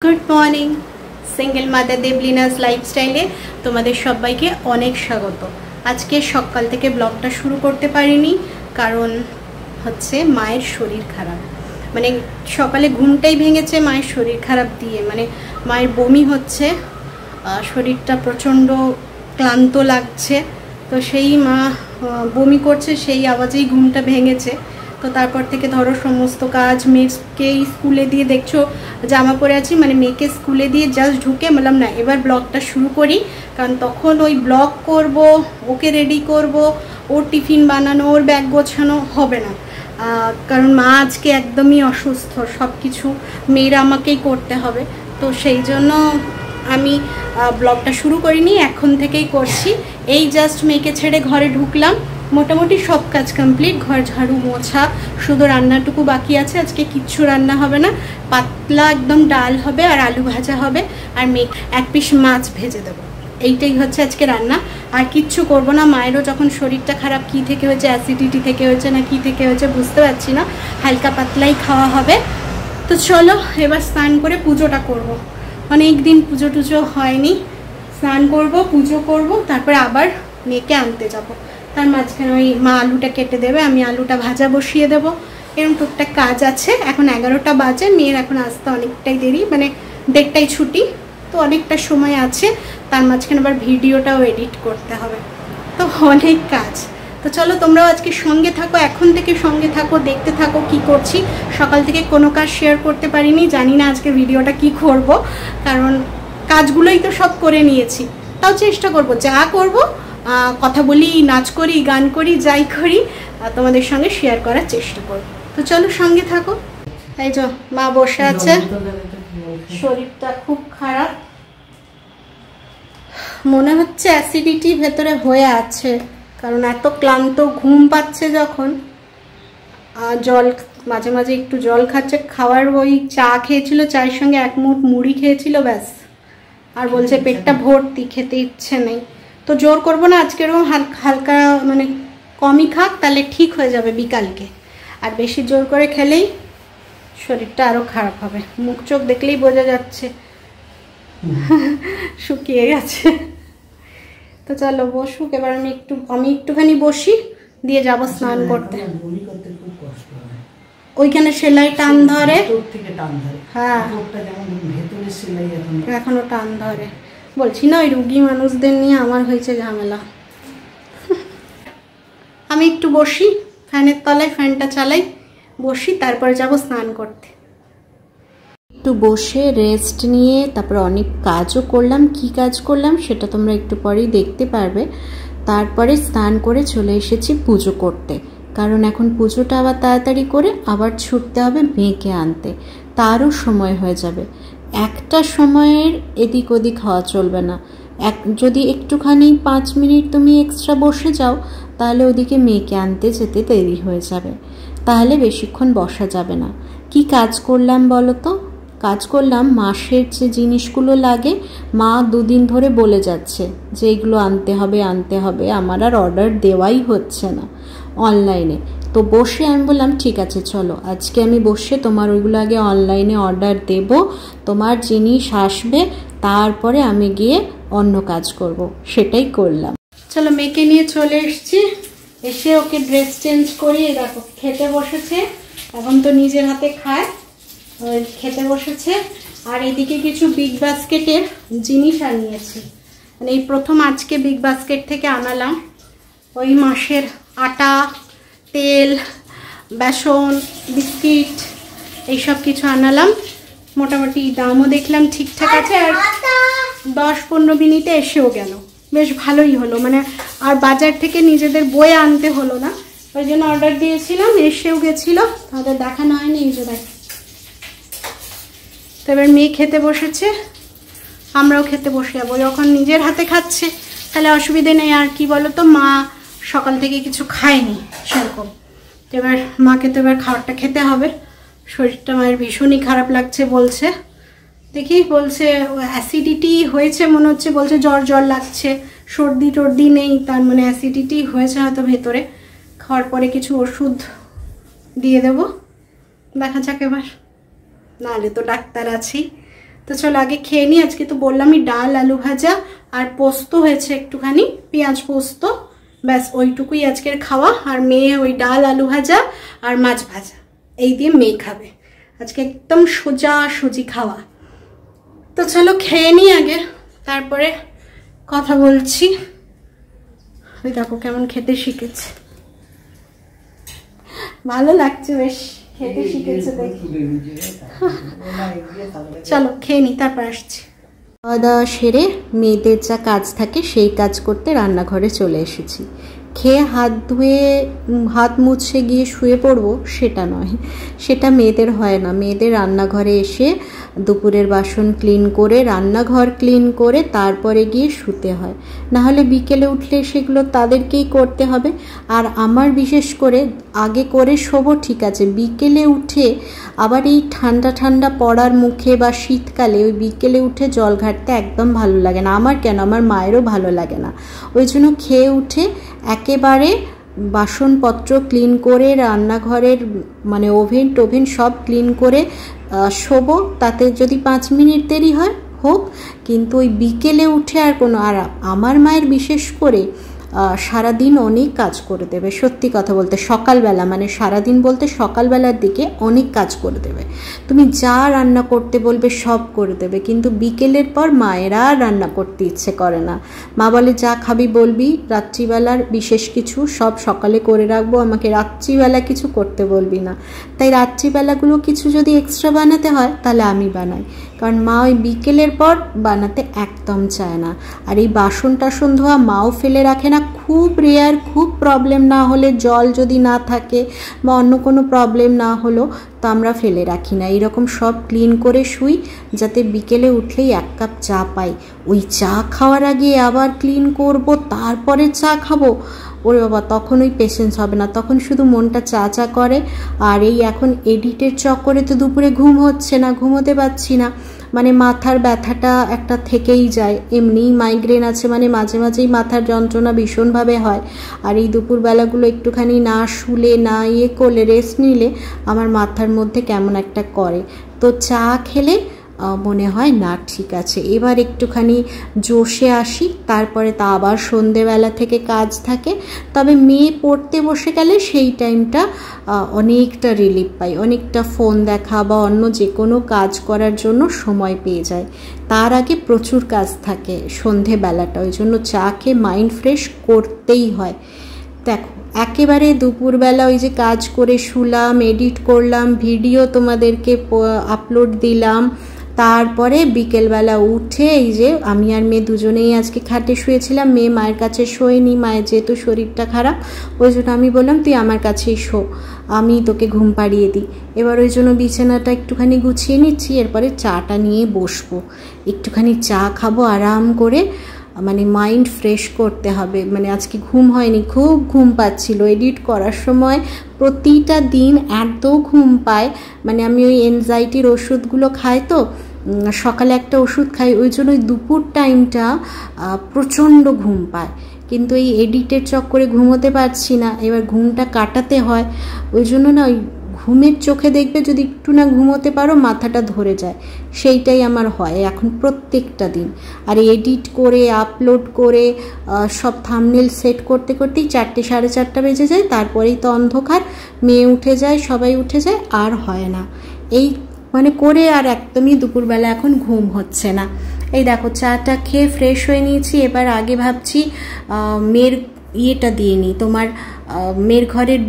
Good morning. Single mother দেবলিনাস লাইফস্টাইলে তোমাদের সবাইকে অনেক স্বাগত। আজকে সকাল থেকে ব্লগটা শুরু করতে পারিনি, কারণ হচ্ছে মায়ের শরীর খারাপ। মানে সকালে ঘুমটাই ভেঙেছে মায়ের শরীর খারাপ দিয়ে। মানে মায়ের বমি হচ্ছে, শরীরটা প্রচণ্ড ক্লান্ত লাগছে। তো সেই মা বমি করছে, সেই আওয়াজেই ঘুমটা ভেঙেছে। তো তারপর থেকে ধরো সমস্ত কাজ, মেয়েকে স্কুলে দিয়ে, দেখছো জামা পরে আছি, মানে মেয়েকে স্কুলে দিয়ে জাস্ট ঢুকে বললাম না এবার ব্লগটা শুরু করি, কারণ তখন ওই ব্লগ করব, ওকে রেডি করব, ওর টিফিন বানানো, ওর ব্যাগ গোছানো হবে না। কারণ মা আজকে একদমই অসুস্থ, সব কিছু মেয়েরা আমাকেই করতে হবে। তো সেই জন্য আমি ব্লগটা শুরু করিনি, এখন থেকেই করছি। এই জাস্ট মেয়েকে ছেড়ে ঘরে ঢুকলাম, মোটামুটি সব কাজ কমপ্লিট, ঘর ঝাড়ু মোছা, শুধু রান্নাটুকু বাকি আছে। আজকে কিচ্ছু রান্না হবে না, পাতলা একদম ডাল হবে আর আলু ভাজা হবে, আর মেয়ে এক পিস মাছ ভেজে দেবো। এইটাই হচ্ছে আজকে রান্না, আর কিচ্ছু করবো না। মায়েরও যখন শরীরটা খারাপ, কী থেকে হয়েছে, অ্যাসিডিটি থেকে হয়েছে না কী থেকে হয়েছে বুঝতে পারছি না, হালকা পাতলাই খাওয়া হবে। তো চলো এবার স্নান করে পুজোটা করব। অনেক দিন পুজো টুজো হয়নি, স্নান করব, পুজো করব, তারপরে আবার মেয়েকে আনতে যাব। তার মাঝখানে ওই মা আলুটা কেটে দেবে, আমি আলুটা ভাজা বসিয়ে দেবো। এরকম টুকটাক কাজ আছে। এখন 11টা বাজে, মেয়ের এখন আসতে অনেকটাই দেরি, মানে 1:30টায় ছুটি, তো অনেকটা সময় আছে। তার মাঝখানে আবার ভিডিওটাও এডিট করতে হবে, তো অনেক কাজ। তো চলো তোমরাও আজকে সঙ্গে থাকো, এখন থেকে সঙ্গে থাকো, দেখতে থাকো কি করছি। সকাল থেকে কোনো কাজ শেয়ার করতে পারিনি, জানি না আজকে ভিডিওটা কি করব, কারণ কাজগুলোই তো সব করে নিয়েছি। তাও চেষ্টা করব, যা করব কথা বলি, নাচ করি, গান করি, যাই করি তোমাদের সঙ্গে শেয়ার করার চেষ্টা করব। তো চলো সঙ্গে থাকো। এই যে মা বসে আছে, শরীরটা খুব খারাপ, মনে হচ্ছে অ্যাসিডিটি ভেতরে হয়ে আছে, কারণ এত ক্লান্ত, ঘুম পাচ্ছে যখন। জল মাঝে মাঝে একটু জল খাচ্ছে, খাওয়ার ওই চা খেয়েছিল, চায়ের সঙ্গে এক মুঠ মুড়ি খেয়েছিল, ব্যাস। আর বলছে পেটটা ভর্তি, খেতে ইচ্ছে নেই। তো জোর করবো না, আজকেরও হালকা মানে কমই খাক, তাহলে ঠিক হয়ে যাবে বিকালকে। আর বেশি জোর করে খেলেই শরীরটা আরও খারাপ হবে। মুখ চোখ দেখলেই বোঝা যাচ্ছে শুকিয়ে গেছে। তো চলো বসুক, এবার আমি একটুখানি বসি, দিয়ে যাব স্নান করতে। ওইখানে সেলাই টান ধরে, হ্যাঁ এখনো টান ধরে। বলছি না, ওই রুগী মানুষদের নিয়ে আমার হয়েছে ঝামেলা। আমি একটু বসি ফ্যানের তলায়, ফ্যানটা চালাই, বসি, তারপরে যাব স্নান করতে। একটু বসে রেস্ট নিয়ে তারপরে অনেক কাজও করলাম। কি কাজ করলাম সেটা তোমরা একটু পরেই দেখতে পারবে। তারপরে স্নান করে চলে এসেছি পুজো করতে, কারণ এখন পুজোটা আবার তাড়াতাড়ি করে আবার ছুটতে হবে মেয়েকে আনতে, তারও সময় হয়ে যাবে। একটা সময়ের এদিক ওদিক হওয়া চলবে না। যদি একটুখানি 5 মিনিট তুমি এক্সট্রা বসে যাও, তাহলে ওদিকে মেয়েকে আনতে যেতে দেরি হয়ে যাবে, তাহলে বেশিক্ষণ বসা যাবে না। কি কাজ করলাম বলো তো? কাজ করলাম মাসের যে জিনিসগুলো লাগে, মা 2 দিন ধরে বলে যাচ্ছে যে এগুলো আনতে হবে আনতে হবে, আমার আর অর্ডার দেওয়াই হচ্ছে না অনলাইনে। তো বসে আমি বললাম ঠিক আছে চলো আজকে আমি বসে তোমার ওইগুলো আগে অনলাইনে অর্ডার দেব, তোমার জিনিস আসবে, তারপরে আমি গিয়ে অন্য কাজ করব। সেটাই করলাম। চলো মেয়েকে নিয়ে চলে এসেছি, এসে ওকে ড্রেস চেঞ্জ করিয়ে দেখো খেতে বসেছে। এখন তো নিজের হাতে খায়, খেতে বসেছে। আর এদিকে কিছু বিগ বাস্কেটের জিনিস আনিয়েছি, মানে এই প্রথম আজকে বিগ বাস্কেট থেকে আনালাম। ওই মাসের আটা, তেল, বেসন, বিস্কিট, এইসব কিছু আনালাম। মোটামুটি দামও দেখলাম ঠিকঠাক আছে, আর 10-15 মিনিটে এসেও গেল, বেশ ভালোই হলো। মানে আর বাজার থেকে নিজেদের বয়ে আনতে হলো না, ওই জন্য অর্ডার দিয়েছিলাম, এসেও গেছিলো, তাদের দেখানো হয়নি। এই যে দেখ, তো এবার মেয়ে খেতে বসেছে, আমরাও খেতে বসে যাবো। যখন নিজের হাতে খাচ্ছে তাহলে অসুবিধে নেই। আর কি বলো তো, মা সকাল থেকে কিছু খায়নি সেরকম, তো এবার মাকে তো এবার খাবারটা খেতে হবে। শরীরটা মায়ের ভীষণই খারাপ লাগছে বলছে, দেখি বলছে অ্যাসিডিটি হয়েছে মনে হচ্ছে, বলছে জ্বর জ্বর লাগছে, সর্দি টর্দি নেই, তার মানে অ্যাসিডিটি হয়েছে হয়তো ভেতরে। খাওয়ার পরে কিছু ওষুধ দিয়ে দেবো, দেখা যাক এবার, নাহলে তো ডাক্তার আছেই। তো চলো আগে খেয়ে নিই। আজকে তো বললামই ডাল আলু ভাজা আর পোস্ত হয়েছে একটুখানি, পেঁয়াজ পোস্ত, ব্যাস ওইটুকুই আজকের খাওয়া। আর মেয়ে ওই ডাল আলু ভাজা আর মাছ ভাজা এই দিয়ে মেয়ে খাবে। আজকে একদম সোজা সুজি খাওয়া। তো চলো খেয়ে নিই আগে, তারপরে কথা বলছি। ওই দেখো কেমন খেতে শিখেছে, ভালো লাগছে, বেশ খেতে শিখেছে দেখি। চলো খেয়ে নি, তারপর আসছি। খাওয়া দাওয়া সেরে মেয়েদের যা কাজ থাকে সেই কাজ করতে রান্নাঘরে চলে এসেছি। খেয়ে হাত ধুয়ে হাত মুছে গিয়ে শুয়ে পড়বো সেটা নয়, সেটা মেয়েদের হয় না। মেয়েদের রান্নাঘরে এসে দুপুরের বাসন ক্লিন করে, রান্নাঘর ক্লিন করে তারপরে গিয়ে শুতে হয়। নাহলে বিকেলে উঠলে সেগুলো তাদেরকেই করতে হবে। আর আমার বিশেষ করে আগে করে শোবো ঠিক আছে, বিকেলে উঠে আবার এই ঠান্ডা ঠান্ডা পড়ার মুখে বা শীতকালে ওই বিকেলে উঠে জল ঘাটতে একদম ভালো লাগে না। আমার কেন, আমার মায়েরও ভালো লাগে না। ওই জন্য খেয়ে উঠে একেবারে বাসনপত্র ক্লিন করে, রান্নাঘরের মানে ওভেন টোভেন সব ক্লিন করে শোবো। তাতে যদি 5 মিনিট দেরি হয় হোক, কিন্তু ওই বিকেলে উঠে আর কোনো, আর আমার মায়ের বিশেষ করে সারাদিন অনেক কাজ করে দেবে। সত্যি কথা বলতে সকালবেলা, মানে সারাদিন বলতে সকালবেলার দিকে অনেক কাজ করে দেবে। তুমি যা রান্না করতে বলবে সব করে দেবে, কিন্তু বিকেলের পর মায়েরা রান্না করতে ইচ্ছে করে না। মা বলে যা খাবি বলবি, রাত্রিবেলার বিশেষ কিছু সব সকালে করে রাখবো, আমাকে রাত্রিবেলা কিছু করতে বলবি না। তাই রাত্রিবেলাগুলো কিছু যদি এক্সট্রা বানাতে হয় তাহলে আমি বানাই, কারণ মা ওই বিকেলের পর বানাতে একদম চায় না। আর এই বাসন টাসন ধোয়া মাও ফেলে রাখে না। খুব রেয়ার, খুব প্রবলেম না হলে, জল যদি না থাকে বা অন্য কোনো প্রবলেম না হলো, তো আমরা ফেলে রাখি না। এইরকম সব ক্লিন করে শুই, যাতে বিকেলে উঠলেই 1 কাপ চা পাই। ওই চা খাওয়ার আগে আবার ক্লিন করব, তারপরে চা খাবো, ওরে বাবা, তখন ওই পেশেন্স হবে না, তখন শুধু মনটা চা চা করে। আর এই এখন এডিটের চক্করে তো দুপুরে ঘুম হচ্ছে না, ঘুমোতে পারছি না, মানে মাথার ব্যথাটা একটা থেকেই যায়। এমনিই মাইগ্রেন আছে, মানে মাঝে মাঝেই মাথার যন্ত্রণা ভীষণভাবে হয়। আর এই দুপুরবেলাগুলো একটুখানি না শুলে, না করলে, রেস্ট নিলে আমার মাথার মধ্যে কেমন একটা করে। তো চা খেলে মনে হয় না ঠিক আছে, এবার একটুখানি জোশে আসি, তারপরে তা আবার সন্ধেবেলা থেকে কাজ থাকে। তবে মেয়ে পড়তে বসে গেলে সেই টাইমটা অনেকটা রিলিফ পাই, অনেকটা ফোন দেখা বা অন্য যে কোনো কাজ করার জন্য সময় পেয়ে যায়। তার আগে প্রচুর কাজ থাকে সন্ধেবেলাটা, ওই জন্য চা খেয়ে মাইন্ড ফ্রেশ করতেই হয়। দেখো একেবারে দুপুরবেলা ওই যে কাজ করে শুলাম, এডিট করলাম, ভিডিও তোমাদেরকে আপলোড দিলাম, তারপরে বিকেলবেলা উঠে এই যে আমি আর মেয়ে দুজনেই আজকে খাটে শুয়েছিলাম। মেয়ে মায়ের কাছে শোয়নি, মায়ের যেহেতু শরীরটা খারাপ, ওই জন্য আমি বললাম তুই আমার কাছেই শো, আমি তোকে ঘুম পাড়িয়ে দিই। এবার ওই জন্য বিছানাটা একটুখানি গুছিয়ে নিচ্ছি, এরপরে চাটা নিয়ে বসবো, একটুখানি চা খাবো আরাম করে, মানে মাইন্ড ফ্রেশ করতে হবে। মানে আজকে ঘুম হয়নি, খুব ঘুম পাচ্ছিল। এডিট করার সময় প্রতিটা দিন এত ঘুম পায়, মানে আমি ওই এনজাইটির ওষুধগুলো খাই, তো সকালে একটা ওষুধ খাই, ওই জন্য ওই দুপুর টাইমটা প্রচণ্ড ঘুম পায়। কিন্তু এই এডিটের চক্করে ঘুমোতে পারছি না, এবার ঘুমটা কাটাতে হয়। ওই জন্য না ওই ঘুমের চোখে দেখবে যদি একটু না ঘুমোতে পারো মাথাটা ধরে যায়, সেইটাই আমার হয় এখন প্রত্যেকটা দিন। আর এডিট করে আপলোড করে সব থাম্বনেল সেট করতে করতেই 4টে 4:30 বেজে যায়, তারপরেই তো অন্ধকার, মেয়ে উঠে যায়, সবাই উঠে যায়, আর হয় না এই মানে করে, আর একদমই দুপুরবেলা এখন ঘুম হচ্ছে না। এই দেখো চাটা খেয়ে ফ্রেশ হয়ে নিয়েছি। এবার আগে ভাবছি মেয়ের ইয়েটা দিয়ে নিই, তোমার মেয়ের ঘরের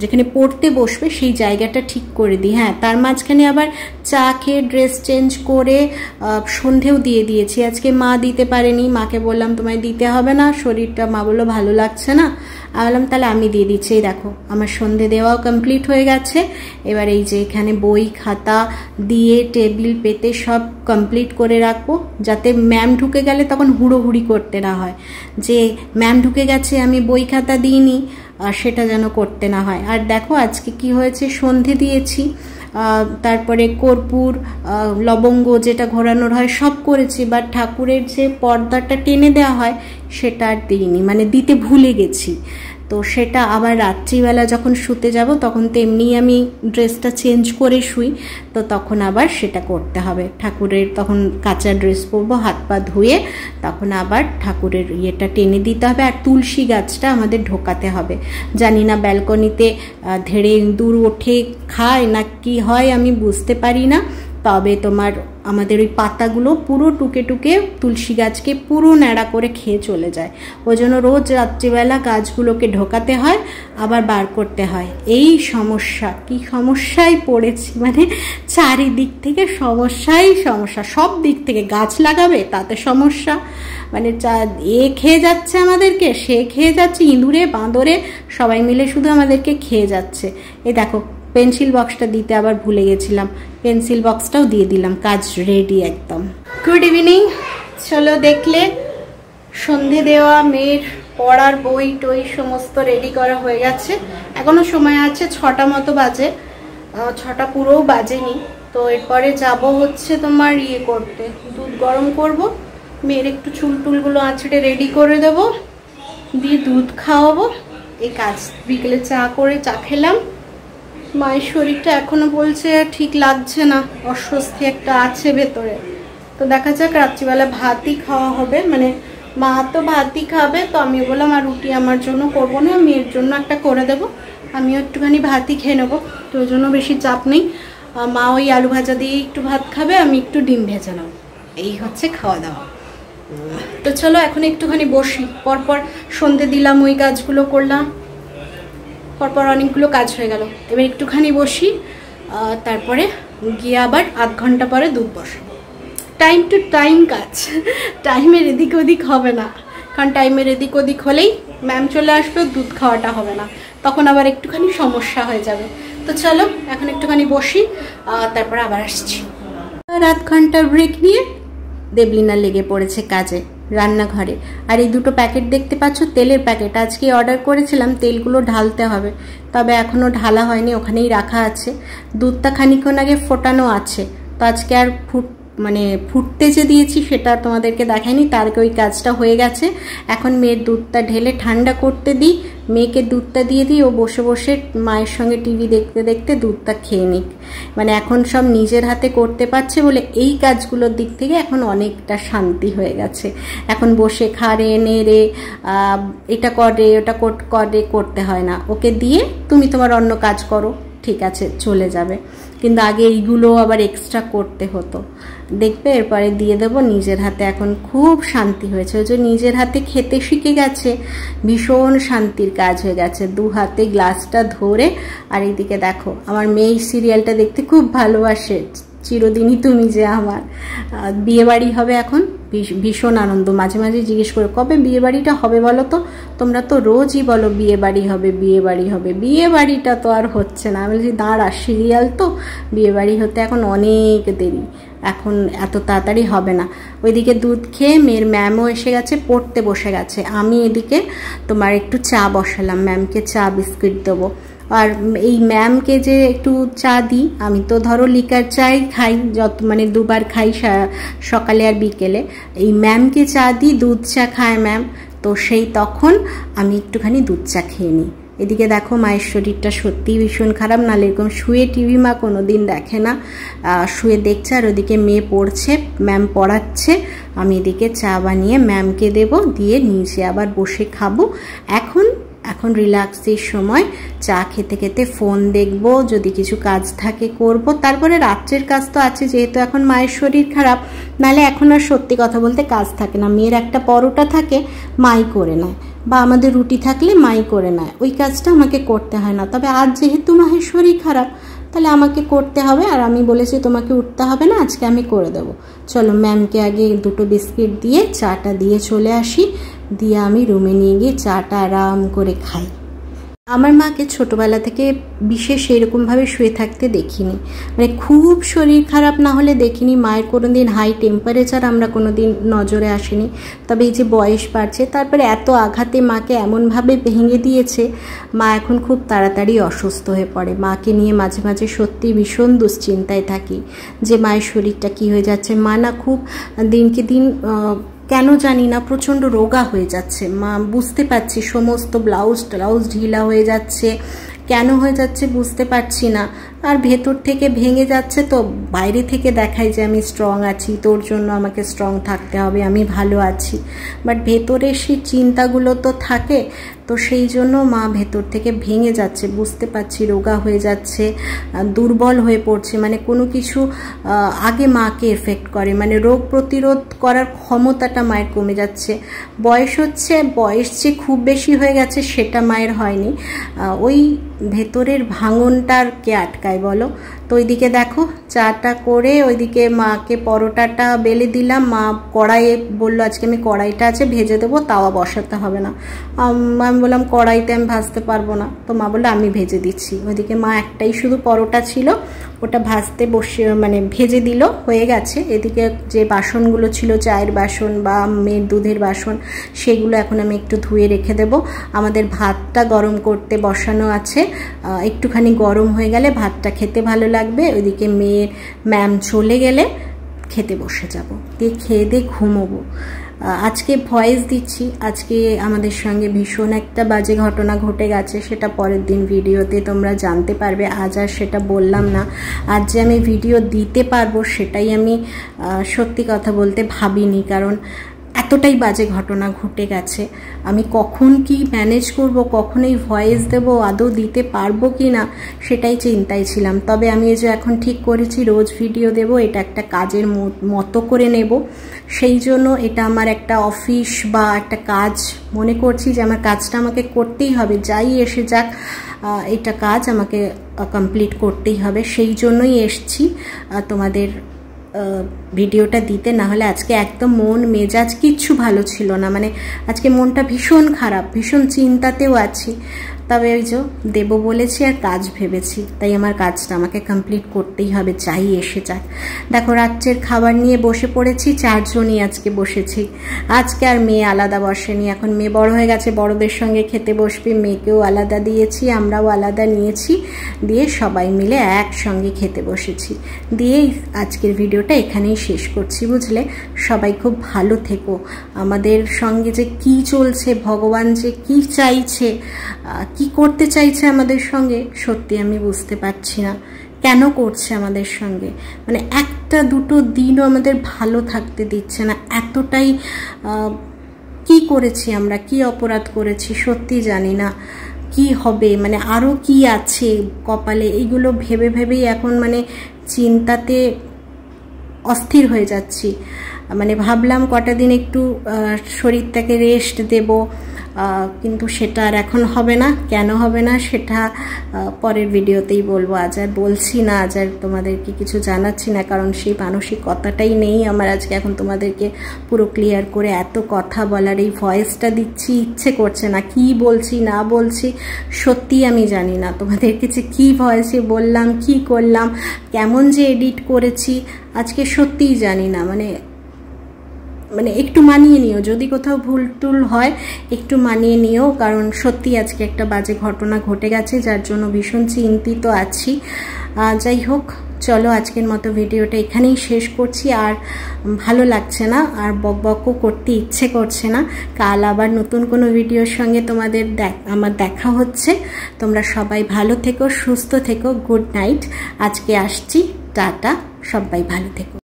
যেখানে পড়তে বসবে সেই জায়গাটা ঠিক করে দিই। হ্যাঁ, তার মাঝখানে আবার চা খেয়ে ড্রেস চেঞ্জ করে সন্ধেও দিয়ে দিয়েছি। আজকে মা দিতে পারেনি, মাকে বললাম তোমায় দিতে হবে না, শরীরটা, মা বললো ভালো লাগছে না। আমি বললাম তাহলে আমি দিয়ে দিচ্ছি। এই দেখো আমার সন্ধে দেওয়াও কমপ্লিট হয়ে গেছে। এবার এই যে এখানে বই খাতা দিয়ে টেবিল পেতে সব কমপ্লিট করে রাখবো, যাতে ম্যাম ঢুকে গেলে তখন হুড়োহুড়ি করতে না হয়, যে ম্যাম ঢুকে গেছে আমি বই খাতা দিইনি, সেটা যেন করতে না হয়। আর দেখো আজকে কি হয়েছে, সন্ধে দিয়েছি, তারপরে কর্পূর লবঙ্গ যেটা ঘোরানোর হয় সব করেছি, বাট ঠাকুরের যে পর্দাটা টেনে দেওয়া হয় সেটা আর দিইনি, মানে দিতে ভুলে গেছি। তো সেটা আবার রাত্রিবেলা যখন শুতে যাব তখন তেমনি আমি ড্রেসটা চেঞ্জ করে শুই, তো তখন আবার সেটা করতে হবে। ঠাকুরের তখন কাঁচা ড্রেস পরবো, হাত পা ধুয়ে তখন আবার ঠাকুরের ইয়েটা টেনে দিতে হবে। আর তুলসী গাছটা আমাদের ঢোকাতে হবে। জানি না ব্যালকনিতে ধেড়ে ইঁদুর ওঠে খায় না কি হয় আমি বুঝতে পারি না, তবে তোমার আমাদের ওই পাতাগুলো পুরো টুকে টুকে তুলসী গাছকে পুরো ন্যাড়া করে খেয়ে চলে যায়। ওই জন্য রোজ রাত্রিবেলা গাছগুলোকে ঢোকাতে হয়, আবার বার করতে হয়। এই সমস্যা, কি সমস্যায় পড়েছি, মানে চারিদিক থেকে সমস্যাই সমস্যা, সব দিক থেকে। গাছ লাগাবে তাতে সমস্যা, মানে খেয়ে যাচ্ছে আমাদেরকে, সে খেয়ে যাচ্ছে, ইঁদুরে বাঁদরে সবাই মিলে শুধু আমাদেরকে খেয়ে যাচ্ছে। এই দেখো পেন্সিল বক্সটা দিতে আবার ভুলে গেছিলাম, পেন্সিল বক্সটাও দিয়ে দিলাম, কাজ রেডি একদম। Good evening. চলো, দেখলে সন্ধে দেওয়া, মেয়ের পড়ার বই টই সমস্ত রেডি করা হয়ে গেছে। এখনো সময় আছে, 6টা মতো বাজে, 6টা পুরোও বাজেনি। তো এরপরে যাব হচ্ছে তোমার ইয়ে করতে, দুধ গরম করব, মেয়ের একটু চুল টুলগুলো আঁচড়ে রেডি করে দেব, দিয়ে দুধ খাওয়াবো, এই কাজ। বিকেলে চা খেলাম। মায়ের শরীরটা এখনো বলছে ঠিক লাগছে না, অস্বস্তি একটা আছে ভেতরে। তো দেখা যাক, রাত্রিবেলা ভাতই খাওয়া হবে, মানে মা তো ভাতই খাবে, তো আমি বললাম আর রুটি আমার জন্য করবো না, মেয়ের জন্য একটা করে দেবো, আমিও একটুখানি ভাতই খেয়ে নেবো। তো ওই জন্য বেশি চাপ নেই। মা ওই আলু ভাজা দিয়ে একটু ভাত খাবে, আমি একটু ডিম ভেজে নেবো, এই হচ্ছে খাওয়া দাওয়া। তো চলো এখন একটুখানি বসি, পরপর সন্ধে দিলাম, ওই কাজগুলো করলাম, পরপর অনেকগুলো কাজ হয়ে গেল। এবার একটুখানি বসি, তারপরে গিয়ে আবার আধ ঘন্টা পরে দুধ বসাবো। টাইম টু টাইম কাজ, টাইমের এদিক ওদিক হবে না, কারণ টাইমের এদিক ওদিক হলেই ম্যাম চলে আসবে, দুধ খাওয়াটা হবে না, তখন আবার একটুখানি সমস্যা হয়ে যাবে। তো চলো এখন একটুখানি বসি, তারপরে আবার আসছি। আধ ঘন্টার ব্রেক নিয়ে দেবলিনা লেগে পড়েছে কাজে রান্নাঘরে। আর এই দুটো প্যাকেট দেখতে পাচ্ছ, তেলের প্যাকেট, আজকে অর্ডার করেছিলাম, তেলগুলো ঢালতে হবে, তবে এখনও ঢালা হয়নি, ওখানেই রাখা আছে। দুধটা খানিক্ষণ আগে ফোটানো আছে, তো আজকে আর ফুটতে যে দিয়েছি সেটা তোমাদেরকে দেখাইনি, তার আগে ওই কাজটা হয়ে গেছে। এখন মেয়ের দুধটা ঢেলে ঠান্ডা করতে দিই, মেয়েকে দুধটা দিয়ে দিই, ও বসে বসে মায়ের সঙ্গে টিভি দেখতে দেখতে দুধটা খেয়ে নিক। মানে এখন সব নিজের হাতে করতে পারছে বলে এই কাজগুলোর দিক থেকে এখন অনেকটা শান্তি হয়ে গেছে। এখন বসে খাড়ে নেড়ে এটা করে ওটা করতে হয় না, ওকে দিয়ে তুমি তোমার অন্য কাজ করো, ঠিক আছে চলে যাবে। কিন্তু আগে এইগুলো আবার এক্সট্রা করতে হতো। দেখবে এরপরে দিয়ে দেবো নিজের হাতে, এখন খুব শান্তি হয়েছে। ওই যে নিজের হাতে খেতে শিখে গেছে, ভীষণ শান্তির কাজ হয়ে গেছে। দু হাতে গ্লাসটা ধরে, আর এইদিকে দেখো আমার মেয়ে সিরিয়ালটা দেখতে খুব ভালোবাসে, চিরদিনই তুমি যে আমার। বিয়ে বাড়ি হবে এখন, ভীষণ আনন্দ। মাঝে মাঝে জিজ্ঞেস করে কবে বিয়ে বাড়িটা হবে বলো তো, তোমরা তো রোজই বলো বিয়ে বাড়ি হবে বিয়ে বাড়ি হবে, বিয়ে বাড়িটা তো আর হচ্ছে না। আমি বলছি দাঁড়া, সিরিয়াল তো, বিয়ে বাড়ি হতে এখন অনেক দেরি, এখন এত তাড়াতাড়ি হবে না। ওইদিকে দুধ খেয়ে মেয়ের ম্যামও এসে গেছে, পড়তে বসে গেছে। আমি এদিকে তোমার একটু চা বসালাম, ম্যামকে চা বিস্কিট দেবো। আর এই ম্যামকে যে একটু চা দিই, আমি তো ধরো লিকার চাই খাই, মানে দুবার খাই, সকালে আর বিকেলে। এই ম্যামকে চা দিই, দুধ চা খায় ম্যাম, তো সেই তখন আমি একটুখানি দুধ চা খেয়ে নিই। এদিকে দেখো মায়ের শরীরটা সত্যিই ভীষণ খারাপ, নাহলে এরকম শুয়ে টিভি মা কোনো দিন দেখে না, শুয়ে দেখছে। আর ওদিকে মেয়ে পড়ছে, ম্যাম পড়াচ্ছে, আমি এদিকে চা বানিয়ে ম্যামকে দেবো, দিয়ে নিচে আবার বসে খাবো। এখন রিল্যাক্সের সময় চা খেতে খেতে ফোন দেখবো, যদি কিছু কাজ থাকে করব, তারপরে রাত্রের কাজ তো আছে, যেহেতু এখন মায়ের শরীর খারাপ, নাহলে এখন আর সত্যি কথা বলতে কাজ থাকে না। মেয়ের একটা পরোটা থাকে, মাই করে নেয়, বা আমাদের রুটি থাকলে মাই করে নেয়, ওই কাজটা আমাকে করতে হয় না। তবে আজ যেহেতু মায়ের শরীর খারাপ, তাহলে আমাকে করতে হবে, আর আমি বলেছি তোমাকে উঠতে হবে না, আজকে আমি করে দেবো। চলো ম্যামকে আগে দুটো বিস্কিট দিয়ে চাটা দিয়ে চলে আসি, দিয়ে আমি রুমে নিয়ে গিয়ে চাটা আরাম করে খাই। আমার মাকে ছোটবেলা থেকে বিশেষ এরকমভাবে শুয়ে থাকতে দেখিনি, মানে খুব শরীর খারাপ না হলে দেখিনি। মায়ের কোনো দিন হাই টেম্পারেচার আমরা কোনো দিন নজরে আসেনি। তবে এই যে বয়স বাড়ছে, তারপরে এত আঘাতে মাকে এমনভাবে ভেঙে দিয়েছে, মা এখন খুব তাড়াতাড়ি অসুস্থ হয়ে পড়ে। মাকে নিয়ে মাঝে মাঝে সত্যি ভীষণ দুশ্চিন্তায় থাকি যে মায়ের শরীরটা কী হয়ে যাচ্ছে। মা না খুব দিনকে দিন কেন জানি না প্রচণ্ড রোগা হয়ে যাচ্ছে। মা বুঝতে পারছি সমস্ত ব্লাউজ ঢিলা হয়ে যাচ্ছে, কেন হয়ে যাচ্ছে বুঝতে পারছি না। আর ভেতর থেকে ভেঙে যাচ্ছে, তো বাইরে থেকে দেখাই যে আমি স্ট্রং আছি, তোর জন্য আমাকে স্ট্রং থাকতে হবে, আমি ভালো আছি, বাট ভেতরে সেই চিন্তাগুলো তো থাকে। তো সেই জন্য মা ভেতর থেকে ভেঙে যাচ্ছে, বুঝতে পারছি রোগা হয়ে যাচ্ছে, দুর্বল হয়ে পড়ছে। মানে কোনো কিছু আগে মাকে এফেক্ট করে, মানে রোগ প্রতিরোধ করার ক্ষমতাটা মায়ের কমে যাচ্ছে। বয়স হচ্ছে, বয়স যে খুব বেশি হয়ে গেছে সেটা মায়ের হয়নি, ওই ভেতরের ভাঙনটার কে আটকায় বলো। তো ওইদিকে দেখো চাটা করে ওইদিকে মাকে পরোটাটা বেলে দিলাম। মা কড়াইয়ে বললো আজকে আমি কড়াইটা আছে ভেজে দেবো, তাওয়া বসাতে হবে না। আমি বললাম কড়াইতে আমি ভাজতে পারবো না, তো মা বললো আমি ভেজে দিচ্ছি। ওইদিকে মা একটাই শুধু পরোটা ছিল, ওটা ভাজতে বসে মানে ভেজে দিল, হয়ে গেছে। এদিকে যে বাসনগুলো ছিল, চায়ের বাসন বা মেয়ের দুধের বাসন, সেগুলো এখন আমি একটু ধুয়ে রেখে দেব। আমাদের ভাতটা গরম করতে বসানো আছে, একটুখানি গরম হয়ে গেলে ভাতটা খেতে ভালো লাগবে। ওইদিকে মেয়ের ম্যাম চলে গেলে খেতে বসে যাব, দিয়ে খেয়ে দিয়ে ঘুমোবো। আজকে ভয়েস দিচ্ছি, আজকে আমাদের সঙ্গে ভীষণ একটা বাজে ঘটনা ঘটে গেছে, সেটা পরের দিন ভিডিওতে তোমরা জানতে পারবে। আজ আর সেটা বললাম না। আজ যে আমি ভিডিও দিতে পারবো সেটাই আমি সত্যি কথা বলতে ভাবিনি, কারণ এতটাই বাজে ঘটনা ঘটে গেছে। আমি কখন কি ম্যানেজ করব, কখন এই ভয়েস দেব, আদৌ দিতে পারবো কি না সেটাই চিন্তায় ছিলাম। তবে আমি এই যে এখন ঠিক করেছি রোজ ভিডিও দেব, এটা একটা কাজের মতো করে নেব। সেই জন্য এটা আমার একটা অফিস বা একটা কাজ মনে করছি, যে আমার কাজটা আমাকে করতেই হবে, যাই এসে যাক এটা কাজ আমাকে কমপ্লিট করতেই হবে। সেই জন্যই এসছি তোমাদের ভিডিওটা দিতে। না হলে আজকে একদম মন মেজাজ কিচ্ছু ভালো ছিল না, মানে আজকে মনটা ভীষণ খারাপ, ভীষণ চিন্তাতেও আছি। তবে ওই যে দেবো বলেছি আর কাজ ভেবেছি, তাই আমার কাজটা আমাকে কমপ্লিট করতেই হবে, চাই এসে যাক। দেখো রাত্রের খাবার নিয়ে বসে পড়েছি, 4 জনই আজকে বসেছি। আজকে আর মেয়ে আলাদা বসেনি, এখন মেয়ে বড় হয়ে গেছে, বড়দের সঙ্গে খেতে বসবে। মেয়েকেও আলাদা দিয়েছি, আমরাও আলাদা নিয়েছি, দিয়ে সবাই মিলে একসঙ্গে খেতে বসেছি। দিয়ে আজকের ভিডিওটা এখানেই শেষ করছি, বুঝলে। সবাই খুব ভালো থেকো। আমাদের সঙ্গে যে কি চলছে, ভগবান যে কি চাইছে, কি করতে চাইছে আমাদের সঙ্গে, সত্যি আমি বুঝতে পারছি না কেন করছে আমাদের সঙ্গে। মানে একটা দুটো দিনও আমাদের ভালো থাকতে দিচ্ছে না, এতটাই কি করেছি আমরা, কি অপরাধ করেছি সত্যি জানি না। কি হবে, মানে আরও কি আছে কপালে, এইগুলো ভেবে ভেবেই এখন মানে চিন্তাতে অস্থির হয়ে যাচ্ছি। মানে ভাবলাম কটা দিন একটু শরীরটাকে রেস্ট দেব, কিন্তু সেটা আর এখন হবে না। কেন হবে না সেটা পরের ভিডিওতেই বলবো। আজ আর বলছি না, আজ আর তোমাদেরকে কিছু জানাচ্ছি না, কারণ সেই মানসিকতাটাই নেই আমার আজকে এখন তোমাদেরকে পুরো ক্লিয়ার করে এত কথা বলার। এই ভয়েসটা দিচ্ছি, ইচ্ছে করছে না, কি বলছি না বলছি সত্যি আমি জানি না। তোমাদেরকে যে কী ভয়েসে বললাম, কি করলাম, কেমন যে এডিট করেছি আজকে সত্যিই জানি না। মানে একটু মানিয়ে নিও, যদি কোথাও ভুল টুল হয় একটু মানিয়ে নিও, কারণ সত্যি আজকে একটা বাজে ঘটনা ঘটে গেছে, যার জন্য ভীষণ চিন্তিত আছি। যাই হোক, চলো আজকের মতো ভিডিওটা এখানেই শেষ করছি। আর ভালো লাগছে না, আর বকবকও করতে ইচ্ছে করছে না। কাল আবার নতুন কোনো ভিডিওর সঙ্গে তোমাদের আমার দেখা হচ্ছে। তোমরা সবাই ভালো থেকো, সুস্থ থেকো। গুড নাইট, আজকে আসছি, টাটা, সবাই ভালো থেকো।